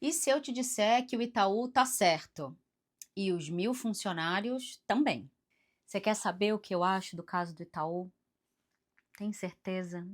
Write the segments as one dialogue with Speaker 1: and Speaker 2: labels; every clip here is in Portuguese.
Speaker 1: E se eu te disser que o Itaú tá certo? E os 1.000 funcionários também. Você quer saber o que eu acho do caso do Itaú? Tem certeza?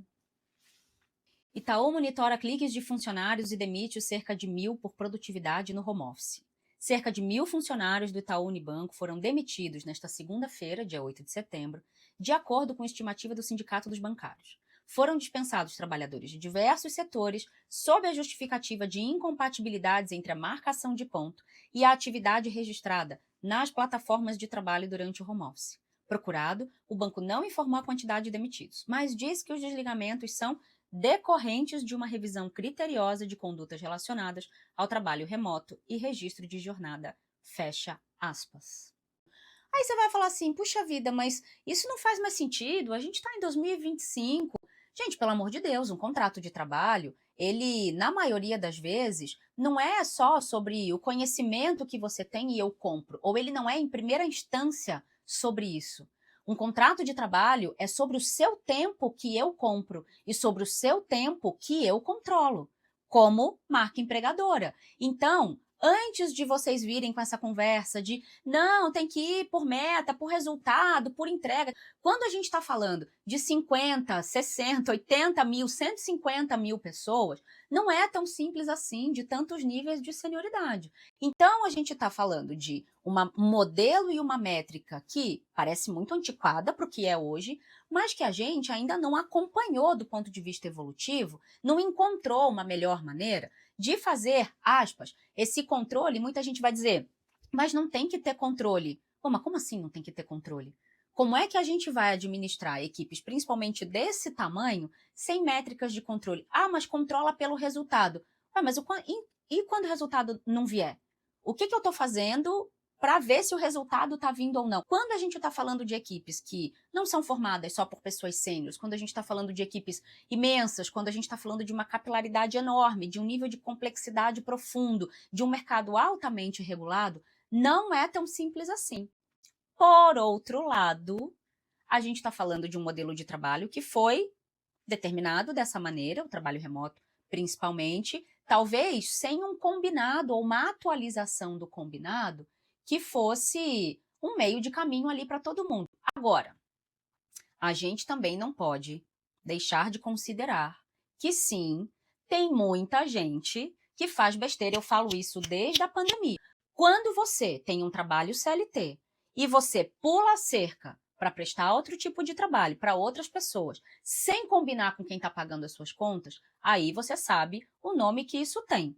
Speaker 1: Itaú monitora cliques de funcionários e demite cerca de 1.000 por produtividade no home office. Cerca de 1.000 funcionários do Itaú Unibanco foram demitidos nesta segunda-feira, dia 8 de setembro, de acordo com a estimativa do Sindicato dos Bancários. Foram dispensados trabalhadores de diversos setores sob a justificativa de incompatibilidades entre a marcação de ponto e a atividade registrada nas plataformas de trabalho durante o home office. Procurado, o banco não informou a quantidade de demitidos, mas diz que os desligamentos são decorrentes de uma revisão criteriosa de condutas relacionadas ao trabalho remoto e registro de jornada. Fecha aspas. Aí você vai falar assim, puxa vida, mas isso não faz mais sentido, a gente está em 2025. Gente, pelo amor de Deus, um contrato de trabalho, ele, na maioria das vezes, não é só sobre o conhecimento que você tem e eu compro, ou ele não é em primeira instância sobre isso. Um contrato de trabalho é sobre o seu tempo que eu compro e sobre o seu tempo que eu controlo, como marca empregadora. Então, antes de vocês virem com essa conversa de não, tem que ir por meta, por resultado, por entrega. Quando a gente está falando de 50, 60, 80 mil, 150 mil pessoas, não é tão simples assim, de tantos níveis de senioridade. Então, a gente está falando de um modelo e uma métrica que parece muito antiquada para o que é hoje, mas que a gente ainda não acompanhou do ponto de vista evolutivo, não encontrou uma melhor maneira de fazer, aspas, esse controle. Muita gente vai dizer, mas não tem que ter controle. Pô, mas como assim não tem que ter controle? Como é que a gente vai administrar equipes, principalmente desse tamanho, sem métricas de controle? Ah, mas controla pelo resultado. Ah, mas e quando o resultado não vier? O que eu estou fazendo para ver se o resultado está vindo ou não? Quando a gente está falando de equipes que não são formadas só por pessoas sêniores, quando a gente está falando de equipes imensas, quando a gente está falando de uma capilaridade enorme, de um nível de complexidade profundo, de um mercado altamente regulado, não é tão simples assim. Por outro lado, a gente está falando de um modelo de trabalho que foi determinado dessa maneira, o trabalho remoto principalmente, talvez sem um combinado ou uma atualização do combinado que fosse um meio de caminho ali para todo mundo. Agora, a gente também não pode deixar de considerar que sim, tem muita gente que faz besteira. Eu falo isso desde a pandemia. Quando você tem um trabalho CLT e você pula a cerca para prestar outro tipo de trabalho para outras pessoas, sem combinar com quem está pagando as suas contas, aí você sabe o nome que isso tem.